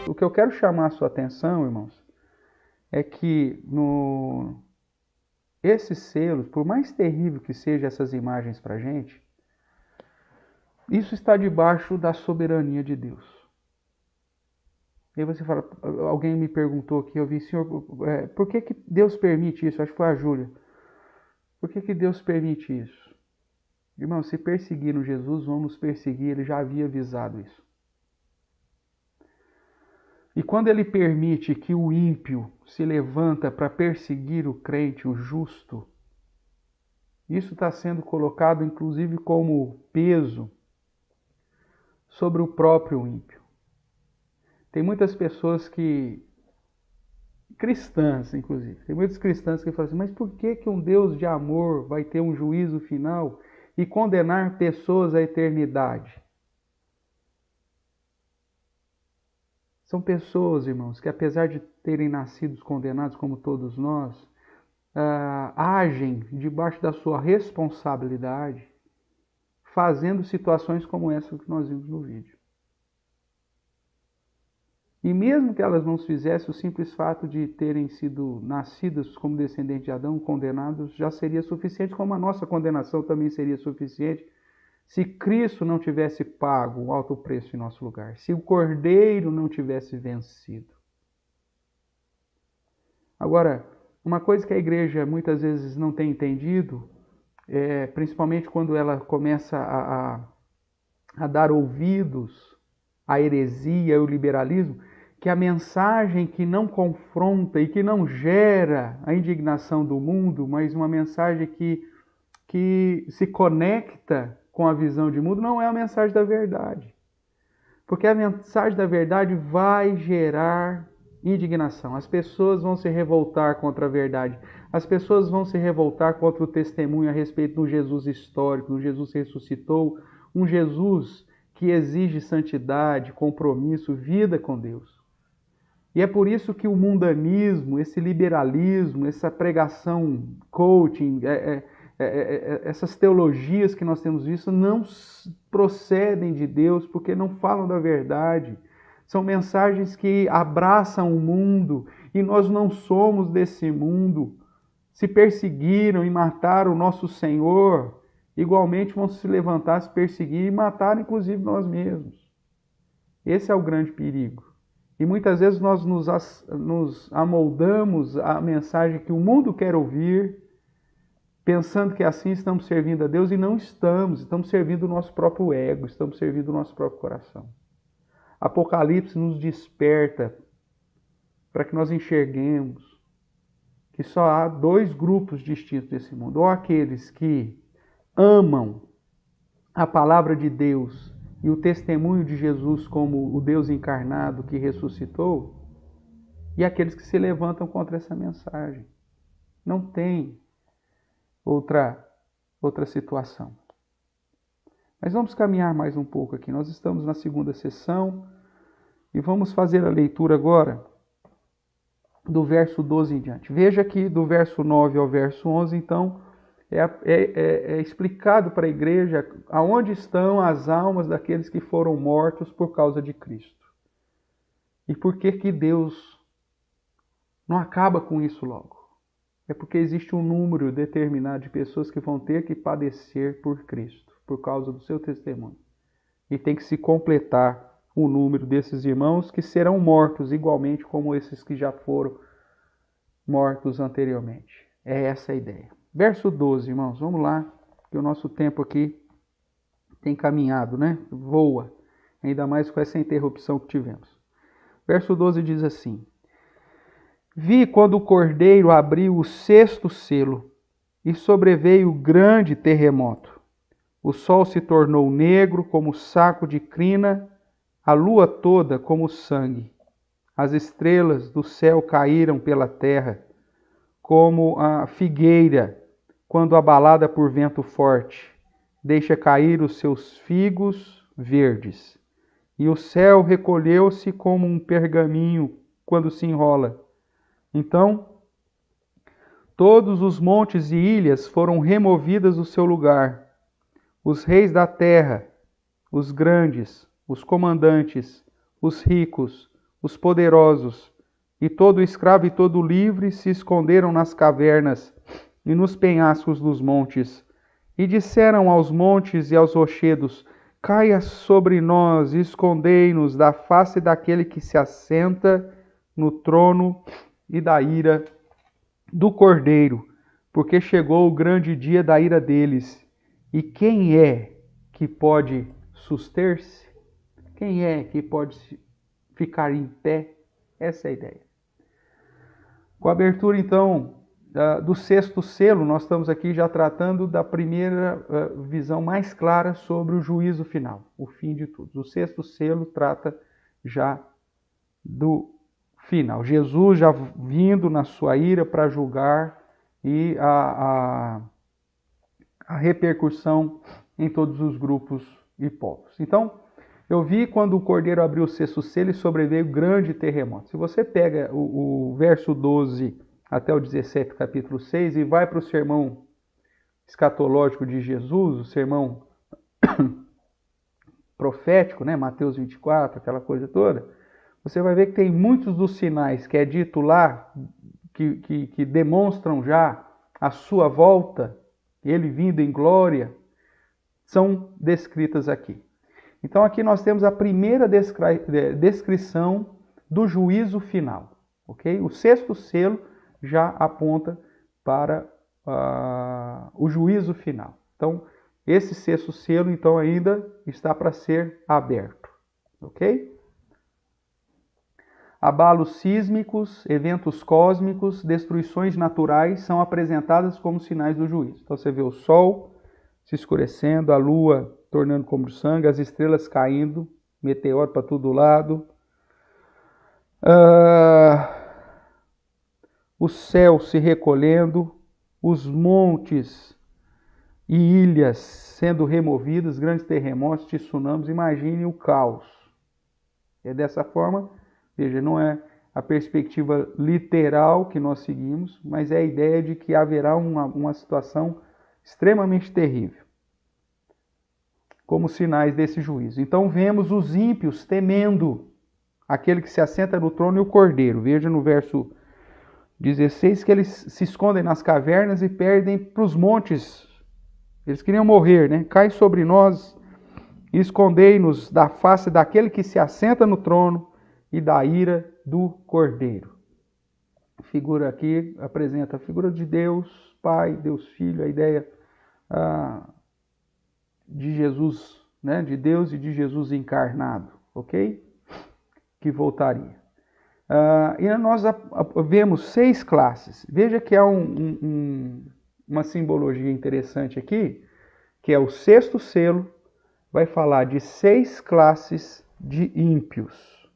o que eu quero chamar a sua atenção, irmãos, é que esses selos, por mais terrível que sejam essas imagens para a gente, isso está debaixo da soberania de Deus. E aí você fala, alguém me perguntou aqui, eu vi, Senhor, por que Deus permite isso? Acho que foi a Júlia. Por que Deus permite isso? Irmão, se perseguiram Jesus, vão nos perseguir, ele já havia avisado isso. E quando ele permite que o ímpio se levanta para perseguir o crente, o justo, isso está sendo colocado inclusive como peso sobre o próprio ímpio. Tem muitas pessoas cristãs inclusive, tem muitos cristãos que falam assim, mas por que um Deus de amor vai ter um juízo final e condenar pessoas à eternidade? São pessoas, irmãos, que apesar de terem nascido condenados como todos nós, agem debaixo da sua responsabilidade, fazendo situações como essa que nós vimos no vídeo. E mesmo que elas não fizessem, o simples fato de terem sido nascidas como descendentes de Adão, condenados, já seria suficiente, como a nossa condenação também seria suficiente, se Cristo não tivesse pago um alto preço em nosso lugar, se o Cordeiro não tivesse vencido. Agora, uma coisa que a igreja muitas vezes não tem entendido, principalmente quando ela começa a dar ouvidos à heresia e ao liberalismo, que a mensagem que não confronta e que não gera a indignação do mundo, mas uma mensagem que se conecta com a visão de mundo, não é a mensagem da verdade. Porque a mensagem da verdade vai gerar indignação. As pessoas vão se revoltar contra a verdade. As pessoas vão se revoltar contra o testemunho a respeito do Jesus histórico, do Jesus que ressuscitou, um Jesus que exige santidade, compromisso, vida com Deus. E é por isso que o mundanismo, esse liberalismo, essa pregação coaching, essas teologias que nós temos visto não procedem de Deus porque não falam da verdade. São mensagens que abraçam o mundo e nós não somos desse mundo. Se perseguiram e mataram o nosso Senhor, igualmente vão se levantar, se perseguir e matar inclusive nós mesmos. Esse é o grande perigo. E muitas vezes nós nos amoldamos à mensagem que o mundo quer ouvir, pensando que assim estamos servindo a Deus, e não estamos. Estamos servindo o nosso próprio ego, estamos servindo o nosso próprio coração. Apocalipse nos desperta para que nós enxerguemos que só há dois grupos distintos desse mundo. Ou aqueles que amam a palavra de Deus e o testemunho de Jesus como o Deus encarnado que ressuscitou, e aqueles que se levantam contra essa mensagem. Não tem outra situação. Mas vamos caminhar mais um pouco aqui. Nós estamos na segunda sessão e vamos fazer a leitura agora do verso 12 em diante. Veja que do verso 9 ao verso 11, então, é explicado para a igreja aonde estão as almas daqueles que foram mortos por causa de Cristo. E por que Deus não acaba com isso logo? É porque existe um número determinado de pessoas que vão ter que padecer por Cristo, por causa do seu testemunho. E tem que se completar o número desses irmãos que serão mortos igualmente como esses que já foram mortos anteriormente. É essa a ideia. Verso 12, irmãos, vamos lá, que o nosso tempo aqui tem caminhado, né? Voa, ainda mais com essa interrupção que tivemos. Verso 12 diz assim: Vi quando o Cordeiro abriu o sexto selo, e sobreveio grande terremoto. O sol se tornou negro como saco de crina, a lua toda como sangue. As estrelas do céu caíram pela terra, como a figueira, quando abalada por vento forte, deixa cair os seus figos verdes. E o céu recolheu-se como um pergaminho quando se enrola. Então, todos os montes e ilhas foram removidas do seu lugar. Os reis da terra, os grandes, os comandantes, os ricos, os poderosos, e todo escravo e todo livre se esconderam nas cavernas e nos penhascos dos montes. E disseram aos montes e aos rochedos: caia sobre nós e escondei-nos da face daquele que se assenta no trono e da ira do Cordeiro, porque chegou o grande dia da ira deles. E quem é que pode suster-se? Quem é que pode ficar em pé? Essa é a ideia. Com a abertura, então, do sexto selo, nós estamos aqui já tratando da primeira visão mais clara sobre o juízo final, o fim de tudo. O sexto selo trata já do final. Jesus já vindo na sua ira para julgar e a repercussão em todos os grupos e povos. Então, eu vi quando o Cordeiro abriu o sexto selo e sobreveio grande terremoto. Se você pega o verso 12 até o 17, capítulo 6, e vai para o sermão escatológico de Jesus, o sermão profético, né, Mateus 24, aquela coisa toda, você vai ver que tem muitos dos sinais que é dito lá, que demonstram já a sua volta, ele vindo em glória, são descritas aqui. Então aqui nós temos a primeira descrição do juízo final. Okay? O sexto selo já aponta para o juízo final. Então esse sexto selo então ainda está para ser aberto. Ok? Abalos sísmicos, eventos cósmicos, destruições naturais são apresentadas como sinais do juízo. Então você vê o sol se escurecendo, a lua tornando como sangue, as estrelas caindo, meteoro para todo lado, o céu se recolhendo, os montes e ilhas sendo removidos, grandes terremotos, tsunamis. Imagine o caos. É dessa forma, veja, não é a perspectiva literal que nós seguimos, mas é a ideia de que haverá uma situação extremamente terrível, como sinais desse juízo. Então vemos os ímpios temendo aquele que se assenta no trono e o Cordeiro. Veja no verso 16 que eles se escondem nas cavernas e perdem para os montes. Eles queriam morrer, né? Cai sobre nós e escondei-nos da face daquele que se assenta no trono e da ira do Cordeiro. A figura aqui apresenta a figura de Deus Pai, Deus Filho, a ideia de Jesus, né? De Deus e de Jesus encarnado, ok? Que voltaria. E nós vemos 6 classes. Veja que há uma simbologia interessante aqui, que é o sexto selo, vai falar de 6 classes de ímpios,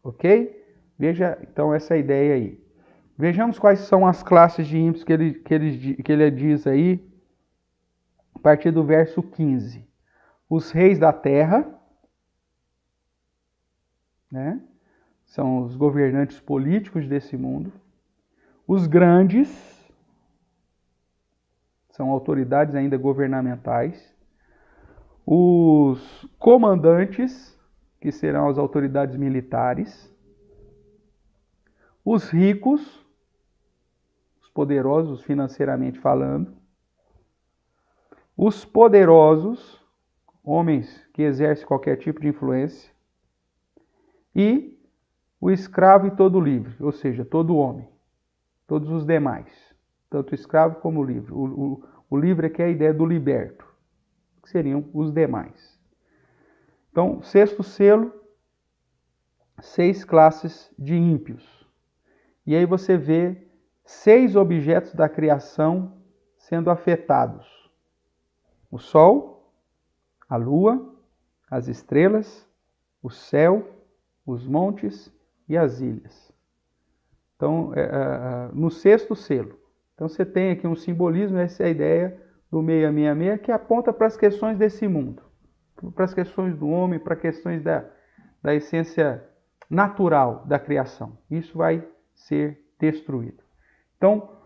ok? Veja então essa ideia aí. Vejamos quais são as classes de ímpios que ele diz aí, a partir do verso 15. Os reis da terra, né? São os governantes políticos desse mundo. Os grandes, são autoridades ainda governamentais. Os comandantes, que serão as autoridades militares. Os ricos, os poderosos financeiramente falando. Os poderosos, homens que exercem qualquer tipo de influência. E o escravo e todo livre, ou seja, todo homem, todos os demais, tanto escravo como livre. O livre é que é a ideia do liberto, que seriam os demais. Então, sexto selo, 6 classes de ímpios. E aí você vê 6 objetos da criação sendo afetados. O sol, a lua, as estrelas, o céu, os montes e as ilhas. Então, no sexto selo. Então, você tem aqui um simbolismo, essa é a ideia do 666, que aponta para as questões desse mundo, para as questões do homem, para questões da essência natural da criação. Isso vai ser destruído. Então,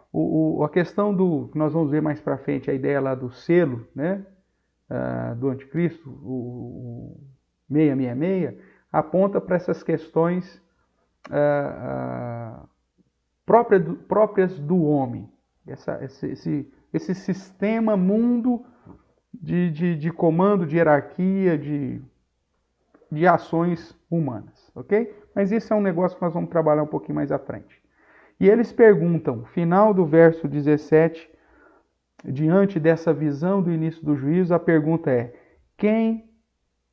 a questão que nós vamos ver mais para frente, a ideia lá do selo, né, do anticristo, o 666, aponta para essas questões próprias do homem. Esse sistema mundo de comando, de hierarquia, de ações humanas, ok? Mas isso é um negócio que nós vamos trabalhar um pouquinho mais à frente. E eles perguntam, final do verso 17, diante dessa visão do início do juízo, a pergunta é: quem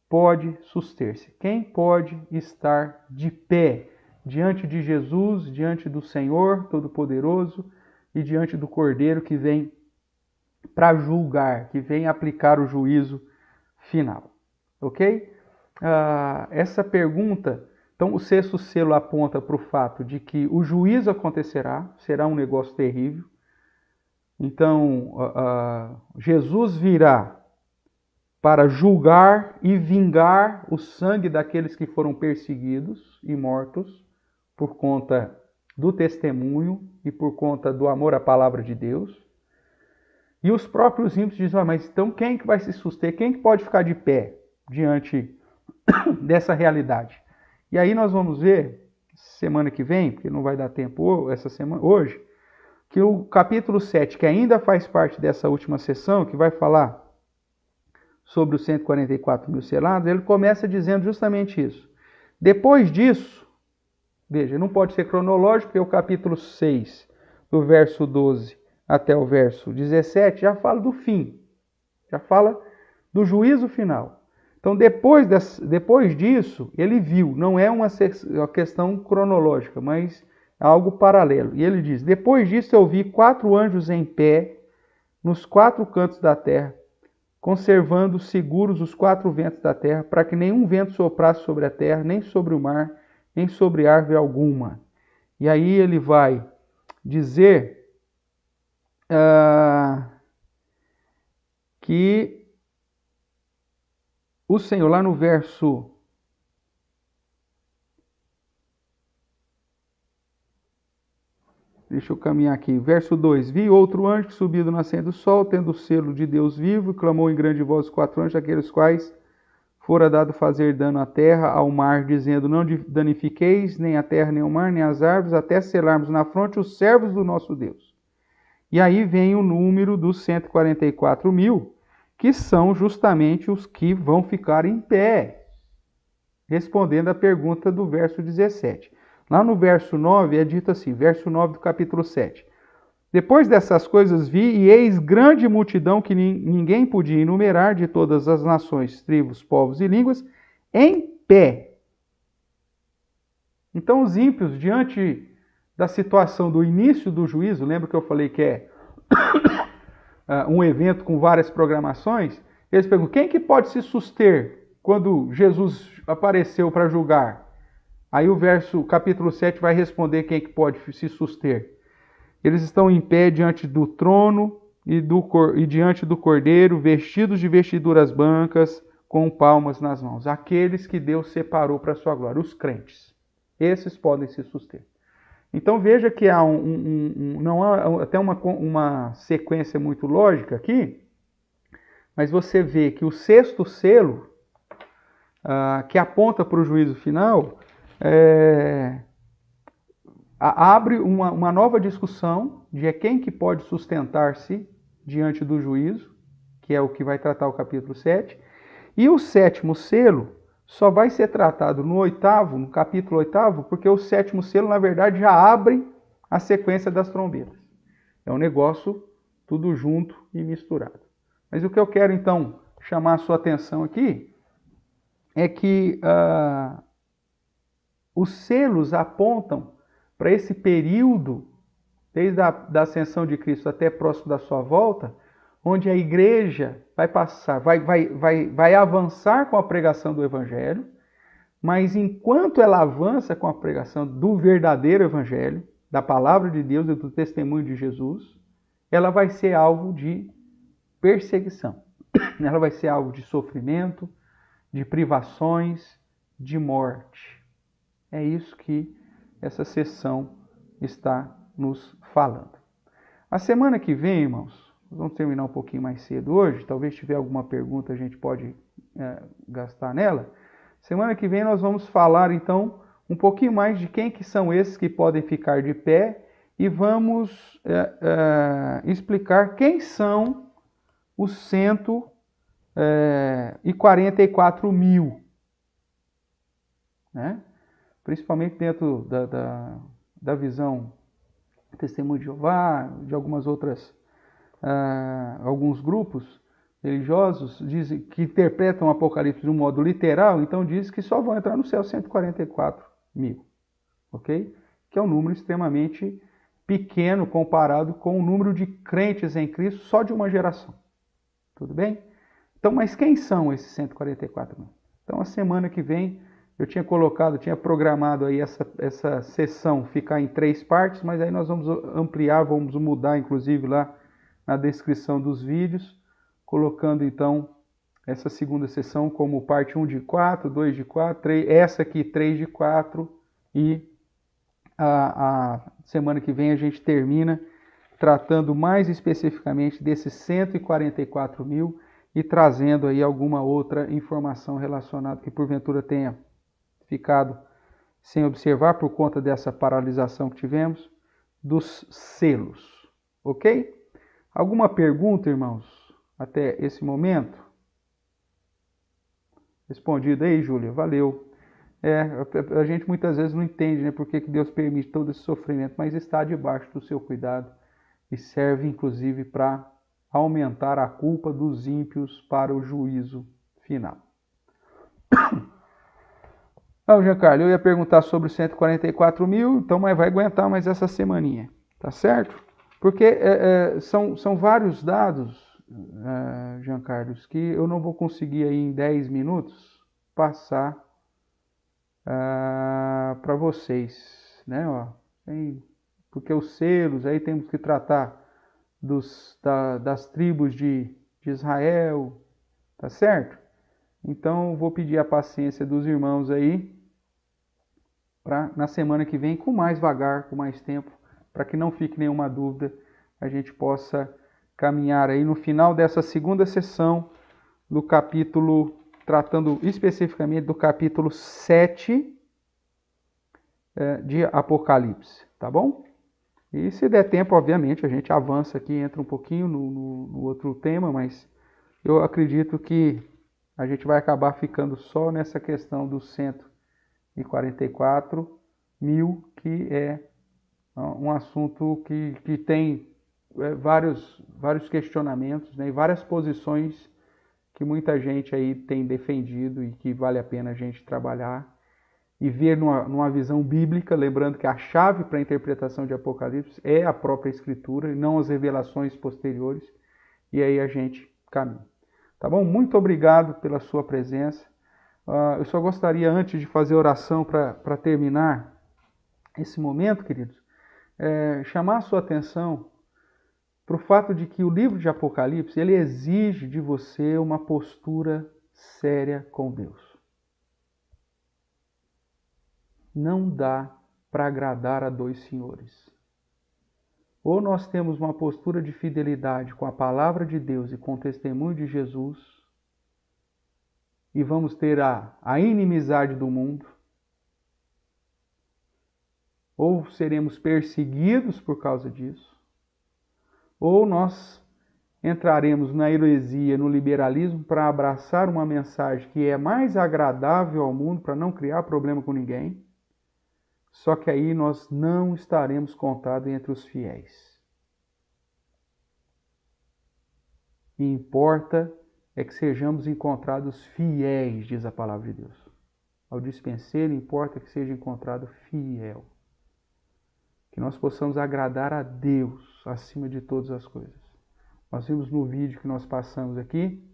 pode suster-se? Quem pode estar de pé diante de Jesus, diante do Senhor Todo-Poderoso e diante do Cordeiro que vem para julgar, que vem aplicar o juízo final? Ok? Essa pergunta, então o sexto selo aponta para o fato de que o juízo acontecerá, será um negócio terrível. Então, Jesus virá para julgar e vingar o sangue daqueles que foram perseguidos e mortos por conta do testemunho e por conta do amor à palavra de Deus. E os próprios ímpios dizem: mas então quem que vai se suster? Quem que pode ficar de pé diante dessa realidade? E aí nós vamos ver, semana que vem, porque não vai dar tempo essa semana, hoje, que o capítulo 7, que ainda faz parte dessa última sessão, que vai falar sobre os 144 mil selados, ele começa dizendo justamente isso. Depois disso, veja, não pode ser cronológico, porque o capítulo 6, do verso 12 até o verso 17, já fala do fim, já fala do juízo final. Então, depois disso, ele viu, não é uma questão cronológica, mas algo paralelo. E ele diz: depois disso eu vi 4 anjos em pé nos 4 cantos da terra, conservando seguros os 4 ventos da terra, para que nenhum vento soprasse sobre a terra, nem sobre o mar, nem sobre árvore alguma. E aí ele vai dizer que o Senhor, lá no verso... Deixa eu caminhar aqui. Verso 2. Vi outro anjo que subiu do nascente do sol, tendo o selo de Deus vivo, e clamou em grande voz os 4 anjos, aqueles quais fora dado fazer dano à terra, ao mar, dizendo: não danifiqueis nem a terra, nem o mar, nem as árvores, até selarmos na fronte os servos do nosso Deus. E aí vem o número dos 144 mil, que são justamente os que vão ficar em pé, respondendo à pergunta do verso 17. Lá no verso 9 é dito assim, verso 9 do capítulo 7. Depois dessas coisas vi, e eis grande multidão que ninguém podia enumerar, de todas as nações, tribos, povos e línguas, em pé. Então os ímpios, diante da situação do início do juízo, lembra que eu falei que é um evento com várias programações? Eles perguntam: quem que pode se suster quando Jesus apareceu para julgar? Aí o capítulo 7 vai responder quem que pode se suster. Eles estão em pé diante do trono e diante do Cordeiro, vestidos de vestiduras brancas, com palmas nas mãos. Aqueles que Deus separou para a sua glória, os crentes. Esses podem se suster. Então veja que há não há até uma sequência muito lógica aqui, mas você vê que o sexto selo, que aponta para o juízo final, abre uma nova discussão de quem que pode sustentar-se diante do juízo, que é o que vai tratar o capítulo 7. E o sétimo selo só vai ser tratado no capítulo 8, porque o sétimo selo, na verdade, já abre a sequência das trombetas. É um negócio tudo junto e misturado. Mas o que eu quero, então, chamar a sua atenção aqui é que os selos apontam para esse período, desde a ascensão de Cristo até próximo da sua volta, onde a igreja vai passar, vai avançar com a pregação do Evangelho, mas enquanto ela avança com a pregação do verdadeiro Evangelho, da palavra de Deus e do testemunho de Jesus, ela vai ser alvo de perseguição. Ela vai ser alvo de sofrimento, de privações, de morte. É isso que essa sessão está nos falando. A semana que vem, irmãos, vamos terminar um pouquinho mais cedo hoje, talvez tiver alguma pergunta a gente pode gastar nela. Semana que vem nós vamos falar então um pouquinho mais de quem que são esses que podem ficar de pé e vamos explicar quem são os 144 mil, né? Principalmente dentro da visão Testemunho de Jeová, de algumas outras, alguns grupos religiosos dizem, que interpretam o Apocalipse de um modo literal, então diz que só vão entrar no céu 144 mil, ok? Que é um número extremamente pequeno comparado com o número de crentes em Cristo só de uma geração. Tudo bem? Então, mas quem são esses 144 mil? Então, a semana que vem, eu tinha programado aí essa sessão ficar em 3 partes, mas aí nós vamos ampliar, vamos mudar, inclusive, lá na descrição dos vídeos, colocando, então, essa segunda sessão como parte 1 de 4, 2 de 4, 3, essa aqui 3 de 4, e a semana que vem a gente termina tratando mais especificamente desses 144 mil e trazendo aí alguma outra informação relacionada que porventura tenha ficado sem observar por conta dessa paralisação que tivemos dos selos, ok? Alguma pergunta, irmãos, até esse momento? Respondido aí, Júlia, valeu. A gente muitas vezes não entende, né, por que Deus permite todo esse sofrimento, mas está debaixo do seu cuidado e serve inclusive para aumentar a culpa dos ímpios para o juízo final. Não, Giancarlo, eu ia perguntar sobre os 144 mil, então mas vai aguentar mais essa semaninha, tá certo? Porque são vários dados, Giancarlo, que eu não vou conseguir aí em 10 minutos passar para vocês, né? Ó, porque os selos, aí temos que tratar das tribos de Israel, tá certo? Então, vou pedir a paciência dos irmãos aí, para na semana que vem, com mais vagar, com mais tempo, para que não fique nenhuma dúvida, a gente possa caminhar aí no final dessa segunda sessão do capítulo, tratando especificamente do capítulo 7 de Apocalipse, tá bom? E se der tempo, obviamente, a gente avança aqui, entra um pouquinho no outro tema, mas eu acredito que a gente vai acabar ficando só nessa questão dos 144 mil, que é um assunto que tem vários questionamentos, né, e várias posições que muita gente aí tem defendido e que vale a pena a gente trabalhar e ver numa visão bíblica, lembrando que a chave para a interpretação de Apocalipse é a própria Escritura e não as revelações posteriores, e aí a gente caminha. Tá bom? Muito obrigado pela sua presença. Eu só gostaria, antes de fazer oração para terminar esse momento, queridos, chamar a sua atenção para o fato de que o livro de Apocalipse ele exige de você uma postura séria com Deus. Não dá para agradar a dois senhores. Ou nós temos uma postura de fidelidade com a palavra de Deus e com o testemunho de Jesus, e vamos ter a inimizade do mundo, ou seremos perseguidos por causa disso, ou nós entraremos na heresia, no liberalismo, para abraçar uma mensagem que é mais agradável ao mundo, para não criar problema com ninguém, só que aí nós não estaremos contados entre os fiéis. E importa é que sejamos encontrados fiéis, diz a palavra de Deus. Ao dispenseiro, importa que seja encontrado fiel. Que nós possamos agradar a Deus acima de todas as coisas. Nós vimos no vídeo que nós passamos aqui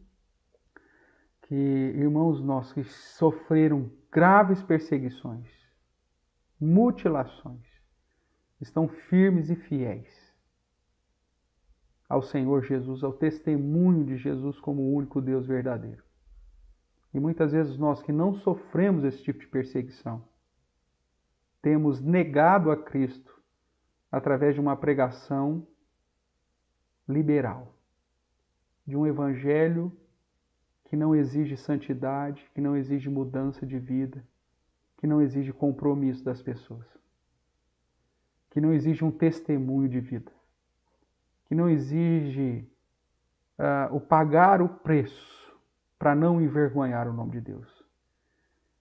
que irmãos nossos que sofreram graves perseguições, mutilações, estão firmes e fiéis ao Senhor Jesus, ao testemunho de Jesus como o único Deus verdadeiro. E muitas vezes nós que não sofremos esse tipo de perseguição, temos negado a Cristo através de uma pregação liberal, de um evangelho que não exige santidade, que não exige mudança de vida, que não exige compromisso das pessoas, que não exige um testemunho de vida, que não exige o pagar o preço para não envergonhar o nome de Deus.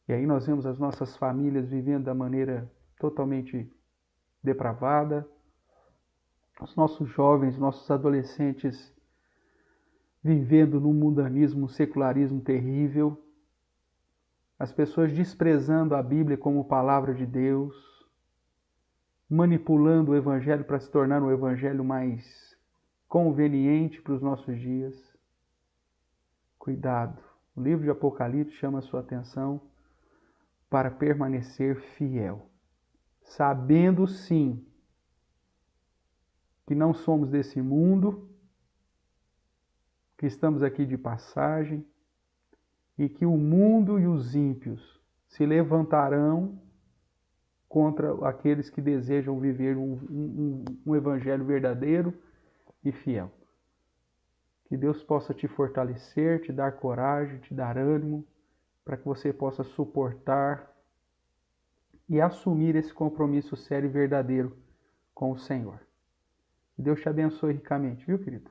E aí nós vemos as nossas famílias vivendo da maneira totalmente depravada, os nossos jovens, nossos adolescentes vivendo num mundanismo, um secularismo terrível, as pessoas desprezando a Bíblia como palavra de Deus, manipulando o Evangelho para se tornar um Evangelho mais conveniente para os nossos dias. Cuidado, o livro de Apocalipse chama a sua atenção para permanecer fiel, sabendo sim que não somos desse mundo, que estamos aqui de passagem e que o mundo e os ímpios se levantarão contra aqueles que desejam viver um evangelho verdadeiro e fiel. Que Deus possa te fortalecer, te dar coragem, te dar ânimo, para que você possa suportar e assumir esse compromisso sério e verdadeiro com o Senhor. Que Deus te abençoe ricamente, viu, querido?